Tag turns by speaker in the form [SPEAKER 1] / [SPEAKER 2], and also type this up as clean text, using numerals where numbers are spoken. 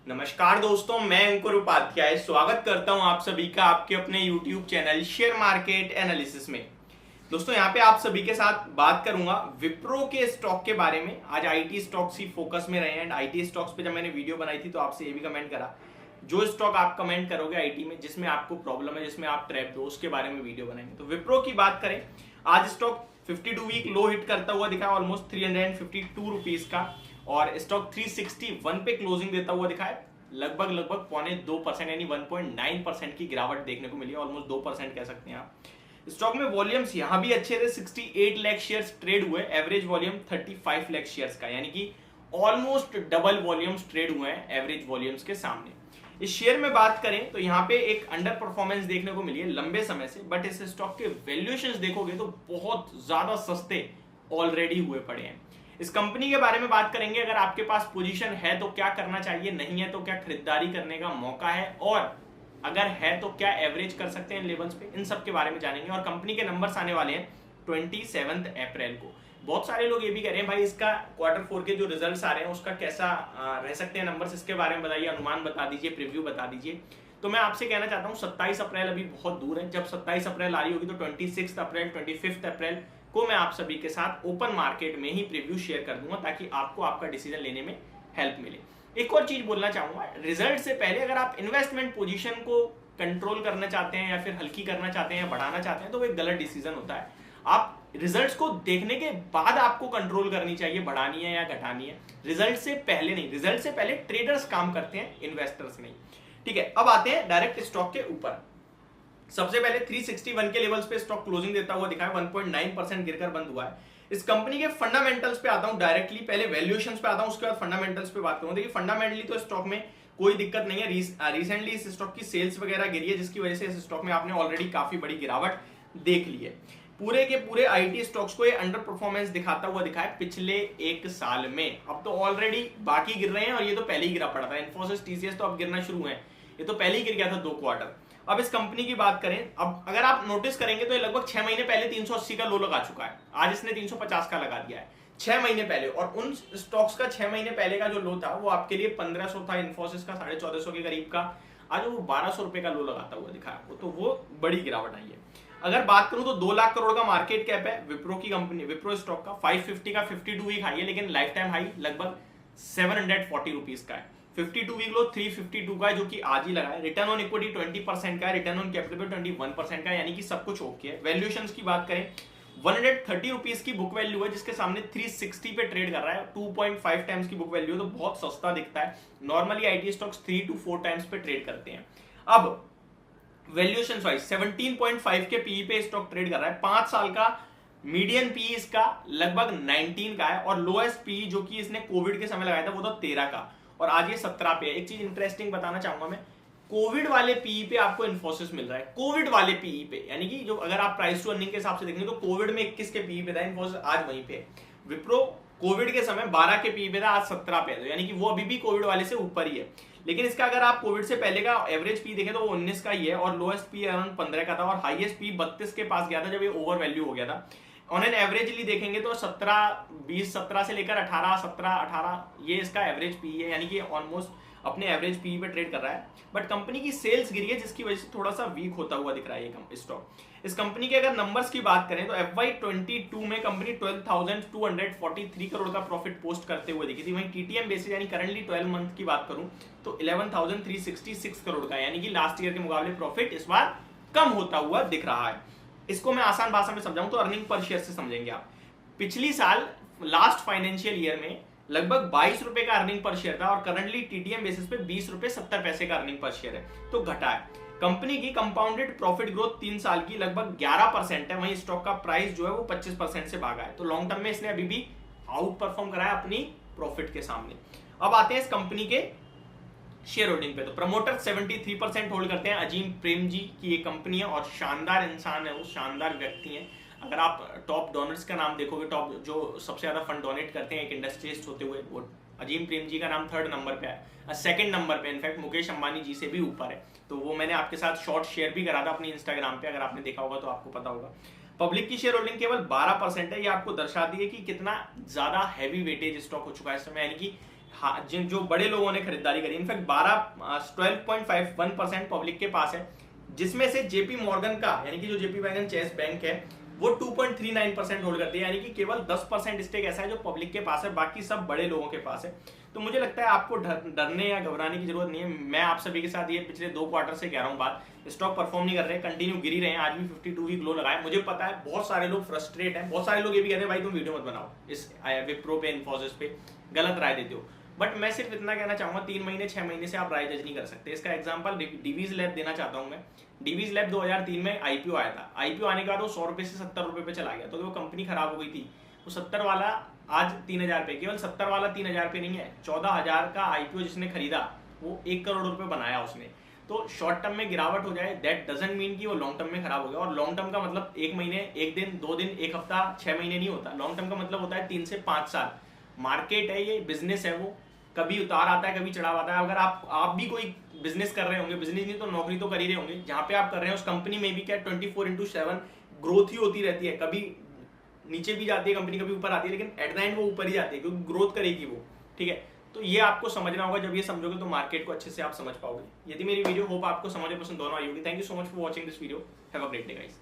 [SPEAKER 1] नमस्कार दोस्तों, मैं अंकुर उपाध्याय स्वागत करता हूं आप सभी का आपके अपने YouTube channel share market analysis में। दोस्तों यहां पे आप सभी के साथ बात करूंगा विप्रो के स्टॉक के बारे में। आज आईटी स्टॉक्स ही फोकस में रहे हैं। आईटी स्टॉक्स पे जब मैंने वीडियो बनाई थी तो आपसे ये भी कमेंट करा, जो स्टॉक आप कमेंट करोगे आईटी में जिसमें आपको प्रॉब्लम है, जिसमें आप ट्रैप हो, उसके बारे में वीडियो बनाएंगे। तो विप्रो की बात करें, आज स्टॉक 52 वीक लो हिट करता हुआ दिखा, ऑलमोस्ट 352 रुपीज का, और स्टॉक 361 पे क्लोजिंग देता हुआ दिखा है। लगभग 0.2% यानी 1.9% की गिरावट देखने को मिली है, ऑलमोस्ट 2% कह सकते हैं आप। स्टॉक में वॉल्यूम्स यहां भी अच्छे थे, 68 लाख शेयर्स ट्रेड हुए, एवरेज वॉल्यूम 35 लाख शेयर्स का, यानी कि ऑलमोस्ट डबल वॉल्यूम्स ट्रेड हुए हैं एवरेज वॉल्यूम्स के सामने। इस शेयर में बात करें तो यहाँ पे एक अंडर परफॉर्मेंस देखने को मिली है लंबे समय से, बट इस स्टॉक के वैल्यूएशंस देखोगे तो बहुत ज्यादा सस्ते ऑलरेडी हुए पड़े हैं। इस कंपनी के बारे में बात करेंगे, अगर आपके पास पोजीशन है तो क्या करना चाहिए, नहीं है तो क्या खरीदारी करने का मौका है, और अगर है तो क्या एवरेज कर सकते हैं लेवल्स पे, इन सब के बारे में जानेंगे। और कंपनी के नंबर्स आने वाले हैं 27 अप्रैल को। बहुत सारे लोग ये भी कह रहे हैं भाई इसका Q4 के जो रिजल्ट्स आ रहे हैं उसका कैसा रह सकते हैं नंबर्स, इसके बारे में बताइए, अनुमान बता दीजिए, प्रीव्यू बता दीजिए। तो मैं आपसे कहना चाहता हूँ 27 अप्रैल अभी बहुत दूर है। जब 27 अप्रैल आ रही होगी तो 26 अप्रैल 25 अप्रैल को मैं आप सभी के साथ ओपन मार्केट में ही प्रीव्यू शेयर कर दूंगा, ताकि आपको आपका डिसीजन लेने में हेल्प मिले। एक और चीज बोलना चाहूंगा, रिजल्ट से पहले अगर आप इन्वेस्टमेंट पोजीशन को कंट्रोल करना चाहते हैं या फिर हल्की करना चाहते हैं या बढ़ाना चाहते हैं तो वो एक गलत डिसीजन होता है। आप रिजल्ट्स को देखने के बाद आपको कंट्रोल करनी चाहिए, बढ़ानी है या घटानी है, रिजल्ट से पहले नहीं। रिजल्ट से पहले ट्रेडर्स काम करते हैं, इन्वेस्टर्स नहीं। ठीक है, अब आते हैं डायरेक्ट स्टॉक के ऊपर। सबसे पहले 361 के लेवल्स पे स्टॉक क्लोजिंग देता हुआ दिखा है, 1.9% गिरकर बंद हुआ है। इस कंपनी के फंडामेंटल्स पे आता हूं डायरेक्टली, पहले वैल्यूएशंस पे आता हूं, उसके बाद फंडामेंटल्स पे बात करूंगा। देखिए फंडामेंटली तो स्टॉक में कोई दिक्कत नहीं है। रिसेंटली इस स्टॉक की सेल्स वगैरह गिरी है, जिसकी वजह से इस स्टॉक में आपने ऑलरेडी काफी बड़ी गिरावट देख ली है। पूरे के पूरे आईटी स्टॉक्स को ये अंडर परफॉर्मेंस दिखाता हुआ दिखा है पिछले एक साल में। अब तो ऑलरेडी बाकी गिर रहे हैं और ये तो पहले ही गिरा पड़ा था। इन्फोसिस, टीसीएस तो अब गिरना शुरू है, ये तो पहले ही गिर गया था 2 क्वार्टर। अब इस कंपनी की बात करें, अब अगर आप नोटिस करेंगे तो ये लगभग 6 महीने पहले 380 का लो लगा चुका है, आज इसने 350 का लगा दिया है 6 महीने पहले। और उन स्टॉक्स का 6 महीने पहले का जो लो था वो आपके लिए 1500 था, इन्फोसिस का 1450 के करीब का, आज वो 1200 रुपए का लो लगाता हुआ दिखा है, तो वो बड़ी गिरावट आई है। अगर बात करूं तो 2 लाख करोड़ का मार्केट कैप है विप्रो की कंपनी, विप्रो स्टॉक का। 550 का 52 वीक हाई है, लेकिन लाइफ टाइम हाई लगभग 740 रुपीज का है। 52 वीक लो 352 का है, जो कि आज ही लगा है। रिटर्न ऑन इक्विटी 20% का है, रिटर्न ऑन कैपिटल 21% का है, यानी कि सब कुछ ओके है। वैल्यूएशंस की बात करें, 130 रुपीज की बुक वैल्यू है, जिसके सामने 360 पे ट्रेड कर रहा है। 2.5 टाइम्स की बुक वैल्यू है, तो बहुत सस्ता दिखता है। Normally IT stocks 3 to 4 times पे ट्रेड करते हैं। अब वैल्यूएशन वाइज 17.5 के पीई पे स्टॉक ट्रेड कर रहा है। 5 साल का मीडियन पीई इसका लगभग 19 का है, और लोएस्ट पीई जो कि इसने कोविड के समय लगाया था वो तो 13 का, और आज ये 17 पे है। एक चीज इंटरेस्टिंग बताना चाहूंगा मैं, कोविड वाले पीई पे आपको इन्फोसिस मिल रहा है, कोविड वाले पीई पे, यानी कि जो अगर आप प्राइस टू अर्निंग के हिसाब से देखेंगे तो कोविड में 21 के पीई पे था इन्फोसिस, आज वहीं पे। विप्रो कोविड के समय 12 के पीई पे था, आज 17 पे है, यानी कि वो अभी भी कोविड वाले से ऊपर ही है। लेकिन इसका अगर आप कोविड से पहले का एवरेज पी देखें तो वो 19 का ही है, और लोएस्ट पी अराउंड 15 का था, और हाईएस्ट पी 32 के पास गया था जब ये ओवर वैल्यू हो गया था। ऑन एन एवरेजली देखेंगे तो 17 से लेकर 18 ये इसका एवरेज पी है, यानी कि ऑलमोस्ट अपने एवरेज पी पे ट्रेड कर रहा है। बट कंपनी की सेल्स गिरी है, जिसकी वजह से थोड़ा सा वीक होता हुआ दिख रहा है ये स्टॉक। इस कंपनी के अगर नंबर्स की बात करें तो FY22 में कंपनी 12,243 करोड़ का प्रॉफिट पोस्ट करते हुए दिखी थी। वहीं टीटीएम बेसिस यानी करंटली 12 मंथ की बात करूं तो 11,366 करोड़ का, यानी कि लास्ट ईयर के मुकाबले प्रॉफिट इस बार कम होता हुआ दिख रहा है। इसको मैं आसान भाषा में समझाऊं तो अर्निंग पर शेयर से समझेंगे आप। पिछली साल लास्ट फाइनेंशियल ईयर में लगभग 22 रुपए का अर्निंग पर शेयर था, और करंटली टीटीएम बेसिस पे 20 रुपए 70 पैसे का अर्निंग पर शेयर है, तो घटा है। कंपनी की कंपाउंडेड प्रॉफिट ग्रोथ 3 साल की लगभग 11% है, वहीं स्टॉक का प्राइस जो है वो 25% से भागा है, तो लॉन्ग टर्म में इसने अभी भी आउट परफॉर्म करा है अपनी प्रॉफिट के सामने। अब आते हैं इस कंपनी के शेयर होल्डिंग पे। तो प्रमोटर 73% होल्ड करते हैं। अजीम प्रेम जी की ये कंपनी है, और शानदार इंसान है वो, शानदार व्यक्ति है। अगर आप टॉप डोनर्स का नाम देखोगे, टॉप जो सबसे ज्यादा फंड डोनेट करते हैं एक इंडस्ट्रियलिस्ट होते हुए, वो अजीम प्रेम जी का नाम 3rd नंबर पे है। 2nd नंबर पे इनफैक्ट मुकेश अंबानी जी से भी ऊपर है। तो वो मैंने आपके साथ शॉर्ट शेयर भी करा था अपनी इंस्टाग्राम पे, अगर आपने देखा होगा तो आपको पता होगा। पब्लिक की शेयर होल्डिंग केवल 12% है। ये आपको दर्शाती है कि कितना ज्यादा हैवी वेटेज स्टॉक हो चुका है इस समय, यानी कि हाँ, जिन जो बड़े लोगों ने खरीदारी करी, इनफैक्ट 12.51% पब्लिक के पास है, जिसमें से जेपी मॉर्गन का यानी कि जो जेपी मॉर्गन चेस बैंक है वो 2.39% होल्ड करती है, यानी कि केवल 10% स्टेक ऐसा है जो पब्लिक के पास है, बाकी सब बड़े लोगों के पास है। तो मुझे लगता है आपको डरने या घबराने की जरूरत नहीं है। मैं आप सभी के साथ ये पिछले 2 क्वार्टर से कह रहा हूँ बात, स्टॉक परफॉर्म नहीं कर रहे, कंटिन्यू गिरी रहे हैं, आज भी 52 वीक लो लगाए। मुझे पता है बहुत सारे लोग फ्रस्ट्रेट हैं, बहुत सारे लोग ये भी कहते हैं भाई तुम वीडियो मत बनाओ इस विप्रो पे, इन्फोसिस पे, गलत राय देते हो। बट मैं सिर्फ इतना कहना चाहूंगा, 3 महीने 6 महीने से आप राय जज नहीं कर सकते। इसका एग्जांपल डीवीज लैब देना चाहता हूं मैं। डीवीज लैब 2003 में आईपीओ आया था, आईपीओ आने के बाद वो 100 रुपए से 70 रुपए पे चला गया, तो वो कंपनी खराब हो गई थी। वो 70 वाला आज 3000 पे, केवल 70 वाला 3000 पे नहीं है, 14000 का आईपीओ जिसने खरीदा वो 1 करोड़ रुपए बनाया उसने। तो शॉर्ट टर्म में गिरावट हो जाए दैट डजंट मीन कि वो लॉन्ग टर्म में खराब हो गया। और लॉन्ग टर्म का मतलब 1 महीने, 1 दिन, 2 दिन, 1 हफ्ता, 6 महीने नहीं होता। लॉन्ग टर्म का मतलब होता है 3 से 5 साल। मार्केट है, ये बिजनेस है, वो कभी उतार आता है, कभी चढ़ाव आता है। अगर आप भी कोई बिजनेस कर रहे होंगे, बिजनेस नहीं तो नौकरी तो कर ही रहे होंगे, जहां पे आप कर रहे हैं उस कंपनी में भी क्या 24/7 ग्रोथ ही होती रहती है। कभी नीचे भी जाती है कंपनी, कभी ऊपर आती है, लेकिन एट द एंड वो ऊपर ही जाती है क्योंकि ग्रोथ करेगी वो, ठीक है। तो ये आपको समझना होगा, जब ये समझोगे तो मार्केट को अच्छे से आप समझ पाओगे। यदि मेरी वीडियो होप आपको समझ पसंद दोनों आई होगी। Thank you so much for watching this video, have a great day guys.